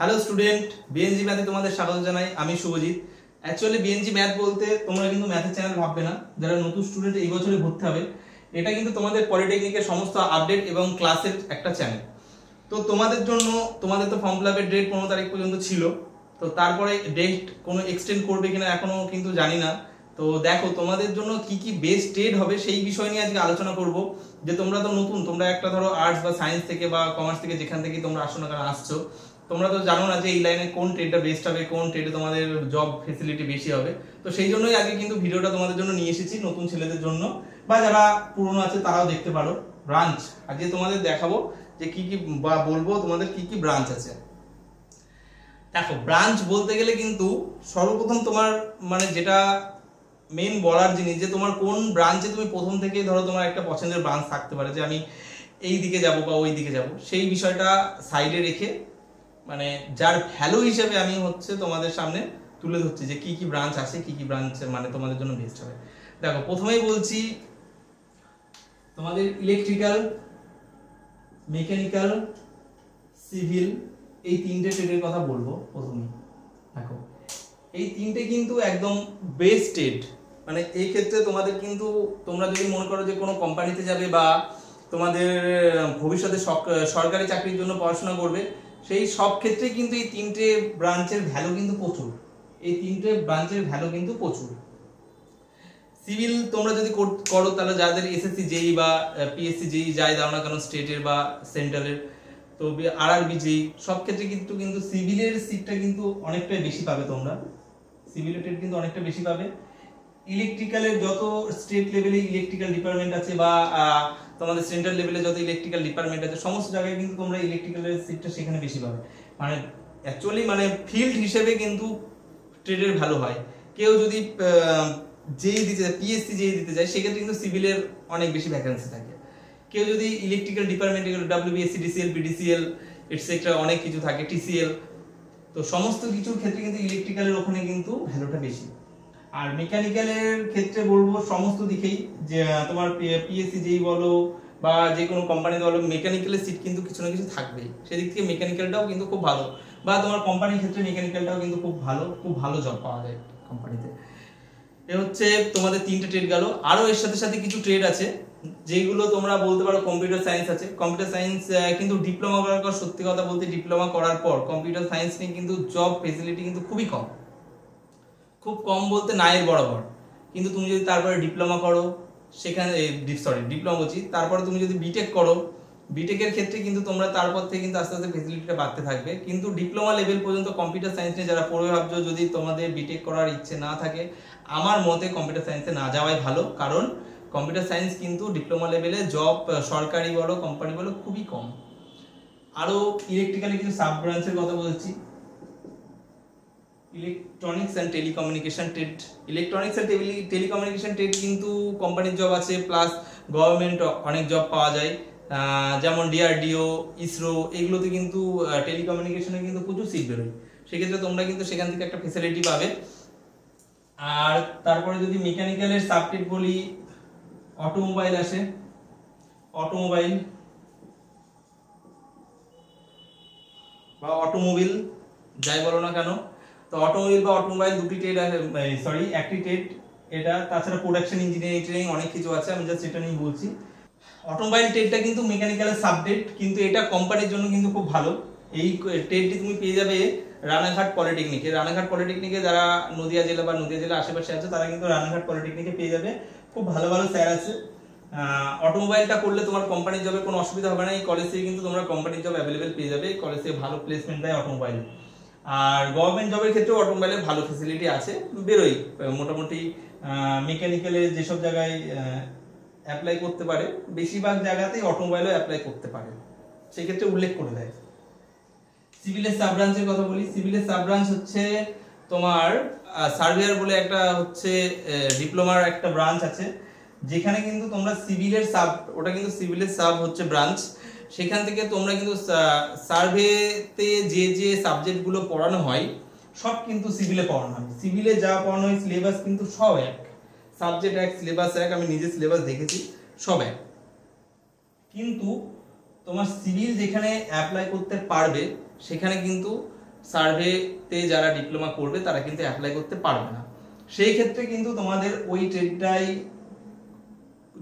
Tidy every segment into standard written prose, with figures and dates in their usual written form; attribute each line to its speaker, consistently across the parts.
Speaker 1: Hello student, BNG ম্যাথে তোমাদের স্বাগত জানাই। আমি শুভজিৎ। অ্যাকচুয়ালি বিএনজি ম্যাথ বলতে তোমরা কিন্তু ম্যাথের চ্যানেল ভাববে না। যারা নতুন স্টুডেন্ট এই বছরে ভর্তি হবে, এটা কিন্তু তোমাদের পলিটেকনিকের সমস্ত আপডেট এবং ক্লাসের একটা চ্যানেল। তো তোমাদের জন্য, তোমাদের তো ফর্ম ফিল আপের ডেট 15 তারিখ পর্যন্ত ছিল, তো তারপরে ডেট কোনো এক্সটেন্ড করবে কিনা এখনো কিন্তু জানি না। তো দেখো, তোমাদের জন্য কি কি বেস্ট ট্রেড হবে সেই বিষয় নিয়ে আজকে আলোচনা করব। যে তোমরা তো নতুন, তোমরা একটা ধরো আর্টস বা সায়েন্স থেকে বা কমার্স থেকে যেখান থেকে তোমরা আসো না কেন আসছো, তোমরা তো জানো না যে এই লাইনে কোন ট্রেডটা বেস্ট হবে, কোন ট্রেডে তোমাদের জব ফেসিলিটি বেশি হবে। তো সেই জন্যই আজকে কিন্তু ভিডিওটা তোমাদের জন্য নিয়ে এসেছি, নতুন ছেলেদের জন্য, বা যারা পুরনো আছে তারাও দেখতে পারো। ব্রাঞ্চ আজকে তোমাদের দেখাবো যে কি কি, বা বলবো তোমাদের কি কি ব্রাঞ্চ আছে। দেখো, ব্রাঞ্চ বলতে গেলে কিন্তু সর্বপ্রথম তোমার মানে যেটা মেন বলার জিনিস, যে তোমার কোন ব্রাঞ্চে তুমি প্রথম থেকেই ধরো তোমার একটা পছন্দের ব্রাঞ্চ থাকতে পারে, যে আমি এই দিকে যাব বা ওই দিকে যাব, সেই বিষয়টা সাইডে রেখে মানে যার ভ্যালু হিসেবে আমি হচ্ছে তোমাদের সামনে তুলে ধরছি যে কি কি ব্রাঞ্চ আছে, কি কি ব্রাঞ্চ মানে তোমাদের জন্য বেস্ট হবে। দেখো, প্রথমেই বলছি তোমাদের ইলেকট্রিক্যাল, মেকানিক্যাল, সিভিল, এই তিনটে ট্রেডের কথা বলবো প্রথমেই। দেখো, এই তিনটে কিন্তু একদম বেস্ট ট্রেড। মানে এই ক্ষেত্রে তোমাদের কিন্তু, তোমরা যদি মনে করো যে কোনো কোম্পানিতে যাবে বা তোমাদের ভবিষ্যতে সরকারি চাকরির জন্য পড়াশোনা করবে, সেই সব ক্ষেত্রে কিন্তু এই তিনটে ব্রাঞ্চের ভ্যালু কিন্তু প্রচুর। এই তিনটে ব্রাঞ্চের ভ্যালু কিন্তু প্রচুর। সিভিল তোমরা যদি করো, তাহলে যাদের এসএসসি জেই বা পিএসসি জেই যাই দাও না কেন, স্টেটের বা সেন্ট্রালের, তো আরআরবি জেই, সব ক্ষেত্রে কিন্তু কিন্তু সিভিলের সিটটা কিন্তু অনেকটাই বেশি পাবে তোমরা। সিভিলের টেট কিন্তু অনেকটা বেশি পাবে। ইলেকট্রিক্যালের যত স্টেট লেভেলে ইলেকট্রিক্যাল ডিপার্টমেন্ট আছে বা তোমাদের সেন্ট্রাল লেভেলে যত ইলেকট্রিক্যাল ডিপার্টমেন্ট আছে, সমস্ত জায়গায় কিন্তু তোমরা ইলেকট্রিক্যালের সিটটা সেখানে বেশি পাবে। মানে অ্যাকচুয়ালি মানে ফিল্ড হিসেবে কিন্তু ট্রেডের ভ্যালু হয়। কেউ যদি যেই দিতে যায়, পিএসসি যেই দিতে যায়, সেক্ষেত্রে কিন্তু সিভিলের অনেক বেশি ভ্যাকেন্সি থাকে। কেউ যদি ইলেকট্রিক্যাল ডিপার্টমেন্টে গেলে ডাব্লিউবিএসসি, ডিসিএল, বিডিসিএল এটসেট্রা অনেক কিছু থাকে, টিসিএল, তো সমস্ত কিছুর ক্ষেত্রে কিন্তু ইলেকট্রিক্যালের ওখানে কিন্তু ভ্যালুটা বেশি। আর মেকানিক্যালের ক্ষেত্রে বলবো সমস্ত দিকেই, যে তোমার পিএসসি যেই বলো বা যে কোনো কোম্পানিতে বলো, মেকানিক্যালের সিট কিন্তু কিছু না কিছু থাকবেই। সেদিক থেকে মেকানিক্যালটাও কিন্তু খুব ভালো, বা তোমার কোম্পানির ক্ষেত্রে মেকানিক্যালটাও কিন্তু খুব ভালো জব পাওয়া যায় কোম্পানিতে। এ হচ্ছে তোমাদের তিনটে ট্রেড গেল। আরো এর সাথে সাথে কিছু ট্রেড আছে যেগুলো তোমরা বলতে পারো। কম্পিউটার সায়েন্স আছে। কম্পিউটার সায়েন্স কিন্তু ডিপ্লোমা করার পর, সত্যি কথা বলতে ডিপ্লোমা করার পর কম্পিউটার সায়েন্স নিয়ে কিন্তু জব ফেসিলিটি কিন্তু খুবই কম। খুব কম বলতে নায়ের বরাবর। কিন্তু তুমি যদি তারপরে ডিপ্লোমা করো, সেখানে ডিপ্লোমা বলছি, তারপরে তুমি যদি বিটেক করো, বিটেকের ক্ষেত্রে কিন্তু তোমরা তারপর থেকে কিন্তু আস্তে আস্তে ফেসিলিটিটা বাড়তে থাকবে। কিন্তু ডিপ্লোমা লেভেল পর্যন্ত কম্পিউটার সায়েন্স নিয়ে যারা পড়বে ভাবছো, যদি তোমাদের বিটেক করার ইচ্ছে না থাকে, আমার মতে কম্পিউটার সায়েন্সে না যাওয়াই ভালো। কারণ কম্পিউটার সায়েন্স কিন্তু ডিপ্লোমা লেভেলে জব, সরকারি বলো কোম্পানি বলো, খুবই কম। আরো ইলেকট্রিক্যালি কিছু সাব ব্রাঞ্চের কথা বলছি। Electronics and telecommunication trade. Electronics and telecommunication trade কিন্তু কোম্পানির জব আছে, প্লাস গভর্নমেন্ট অনেক জব পাওয়া যায়। যেমন ডিআরডিও, ইসরো, এগুলোতে কিন্তু টেলিকমিউনিকেশনে কিন্তু প্রচুর সিট বেরোয়। সেক্ষেত্রে তোমরা কিন্তু সেখান থেকে একটা ফেসিলিটি পাবে। আর তারপরে যদি মেকানিক্যালের সাবটেট বলি, অটোমোবাইল আসে। অটোমোবাইল বা অটোমোবিল যাই বলো না কেন, তো অটোমোবাইল বা অটোমোবাইল দুটি ট্রেড আছে, একটি ট্রেড এটা। তাছাড়া প্রোডাকশন ইঞ্জিনিয়ারিং অনেক কিছু আছে, আমি জাস্ট এটা নিয়ে বলছি। অটোমোবাইল ট্রেডটা কিন্তু মেকানিক্যালের সাবটেট, কিন্তু এটা কোম্পানির জন্য কিন্তু খুব ভালো। এই ট্রেডটি তুমি পেয়ে যাবে রানাঘাট পলিটেকনিকে। রানাঘাট পলিটেকনিকে যারা নদিয়া জেলা বা নদিয়া জেলা আশেপাশে আছে, তারা কিন্তু রানাঘাট পলিটেকনিকে পেয়ে যাবে। খুব ভালো ভালো স্যার আছে। অটোমোবাইলটা করলে তোমার কোম্পানির জবে কোনো অসুবিধা হবে না। এই কলেজ থেকে কিন্তু তোমরা কোম্পানির জব অ্যাভেলেবেল পেয়ে যাবে। কলেজ থেকে ভালো প্লেসমেন্ট দেয় অটোমোবাইল। আর গভর্নমেন্ট জবের ক্ষেত্রেও অটোমোবাইলে ভালো ফেসিলিটি আছে, বেরোই মোটামুটি। মেকানিক্যালে যেসব জায়গায় অ্যাপ্লাই করতে পারে, বেশিরভাগ জায়গাতেই অটোমোবাইলও অ্যাপ্লাই করতে পারে, সেক্ষেত্রে উল্লেখ করে দেয়। সিভিলের সাব ব্রাঞ্চের কথা বলি। সিভিলের সাব ব্রাঞ্চ হচ্ছে তোমার সার্ভেয়ার বলে একটা হচ্ছে ডিপ্লোমার একটা ব্রাঞ্চ আছে, যেখানে কিন্তু তোমরা সিভিলের সাব, ওটা কিন্তু সিভিলের সাব হচ্ছে ব্রাঞ্চ। সেখান থেকে তোমরা কিন্তু সার্ভেতে যে যে সাবজেক্টগুলো পড়ানো হয়, সব কিন্তু সিভিলে পড়ানো হয়। সিভিলে যা পড়ানো হয় সিলেবাস কিন্তু সব এক, সাবজেক্ট এক, সিলেবাস এক। আমি নিজে সিলেবাস দেখেছি, সব এক। কিন্তু তোমার সিভিল যেখানে অ্যাপ্লাই করতে পারবে, সেখানে কিন্তু সার্ভেতে যারা ডিপ্লোমা করবে তারা কিন্তু অ্যাপ্লাই করতে পারবে না। সেই ক্ষেত্রে কিন্তু তোমাদের ওই ট্রেডটাই,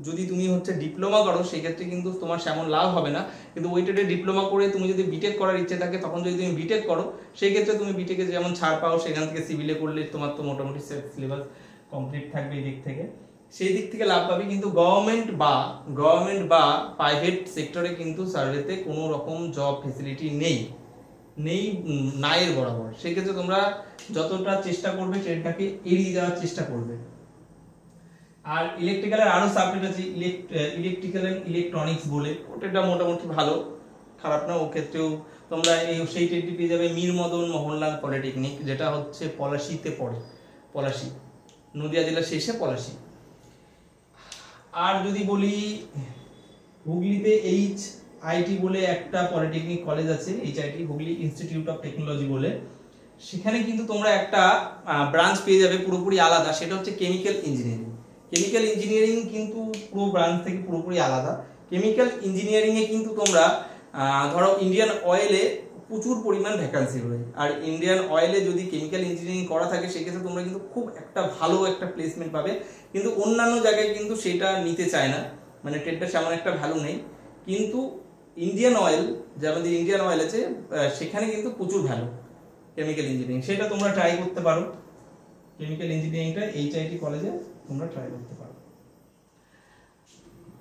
Speaker 1: যদি তুমি হচ্ছে ডিপ্লোমা করো সেই ক্ষেত্রে কিন্তু তোমার সেমন লাভ হবে না। কিন্তু ওই ট্রেডে ডিপ্লোমা করে তুমি যদি বিটেক করার ইচ্ছে থাকে, তখন যদি তুমি বিটেক করো সেই ক্ষেত্রে তুমি বিটেকে যেমন ছাড় পাও, সেখান থেকে সিভিলে করলে তোমার তো মোটামুটি সিলেবাস কমপ্লিট থাকবে এই দিক থেকে, সেই দিক থেকে লাভ পাবে। কিন্তু গভর্নমেন্ট বা প্রাইভেট সেক্টরে কিন্তু সার্ভেতে কোনো রকম জব ফেসিলিটি নেই নায়ের বরাবর। সেক্ষেত্রে তোমরা যতটা চেষ্টা করবে ট্রেডটাকে এড়িয়ে যাওয়ার চেষ্টা করবে। আর ইলেকট্রিক্যালের আরো সাবজেক্ট আছে, ইলেকট্রিক্যাল এন্ড ইলেকট্রনিক্স বলে, ওটা মোটামুটি ভালো, খারাপ না। ও ক্ষেত্রেও তোমরা সেই ট্রেডটি পেয়ে যাবে মীর মদন মোহনলাল পলিটেকনিক, যেটা হচ্ছে পলাশিতে পড়ে, পলাশি, নদিয়া জেলার শেষে পলাশি। আর যদি বলি হুগলিতে HIT বলে একটা পলিটেকনিক কলেজ আছে, HIT Hooghly institute of technology বলে, সেখানে কিন্তু তোমরা একটা ব্রাঞ্চ পেয়ে যাবে পুরোপুরি আলাদা, সেটা হচ্ছে কেমিক্যাল ইঞ্জিনিয়ারিং। কেমিক্যাল ইঞ্জিনিয়ারিং কিন্তু পুরো ব্রাঞ্চ থেকে পুরোপুরি আলাদা। কেমিক্যাল ইঞ্জিনিয়ারিং এ কিন্তু তোমরা ধরো ইন্ডিয়ান অয়েলে প্রচুর পরিমাণ ভ্যাকান্সি রয়েছে, আর ইন্ডিয়ান অয়েলে যদি কেমিক্যাল ইঞ্জিনিয়ারিং করা থাকে সেক্ষেত্রে তোমরা কিন্তু খুব একটা ভালো একটা প্লেসমেন্ট পাবে। কিন্তু অন্যান্য জায়গায় কিন্তু সেটা নিতে চায় না, মানে ট্রেডটা সেমন একটা ভ্যালু নেই। কিন্তু ইন্ডিয়ান অয়েল, যেমন ইন্ডিয়ান অয়েল আছে, সেখানে কিন্তু প্রচুর ভ্যালু কেমিক্যাল ইঞ্জিনিয়ারিং, সেটা তোমরা ট্রাই করতে পারো। কেমিক্যাল ইঞ্জিনিয়ারিংটা HIT কলেজে তোমরা ট্রাই করতে পারো।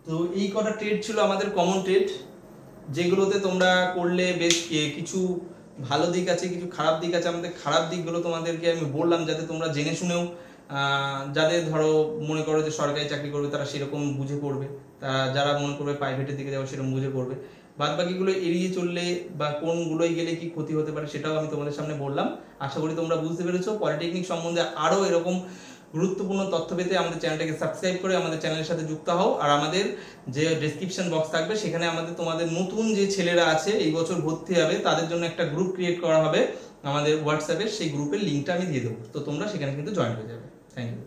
Speaker 1: তো এই কটা ট্রেড ছিল আমাদের কমন ট্রেড, যেগুলোতে তোমরা করলে বেশ কিছু ভালো দিক আছে, কিছু খারাপ দিক আছে। আমাদের খারাপ দিকগুলো তোমাদেরকে আমি বললাম, যাতে তোমরা জেনে শুনেও, যাদের ধরো মনে করো যে সরকারি চাকরি করবে তারা সেরকম বুঝে করবে, যারা মনে করবে প্রাইভেটের দিকে যাবে সেরকম বুঝে করবে। বাদ বাকিগুলো এড়িয়ে চললে বা কোনগুলোই গেলে কি ক্ষতি হতে পারে সেটাও আমি তোমাদের সামনে বললাম। আশা করি তোমরা বুঝতে পেরেছো। পলিটেকনিক সম্বন্ধে আরো এরকম গুরুত্বপূর্ণ তথ্য পেতে আমাদের চ্যানেলটাকে সাবস্ক্রাইব করে আমাদের চ্যানেলের সাথে যুক্ত হও। আর আমাদের যে ডেসক্রিপশন বক্স থাকবে সেখানে তোমাদের নতুন যে ছেলেরা আছে এই বছর ভর্তি হবে তাদের জন্য একটা গ্রুপ ক্রিয়েট করা হবে আমাদের হোয়াটসঅ্যাপে, সেই গ্রুপের লিঙ্কটা আমি দিয়ে দেবো, তো তোমরা সেখানে কিন্তু জয়েন হয়ে যাবে। Thank you.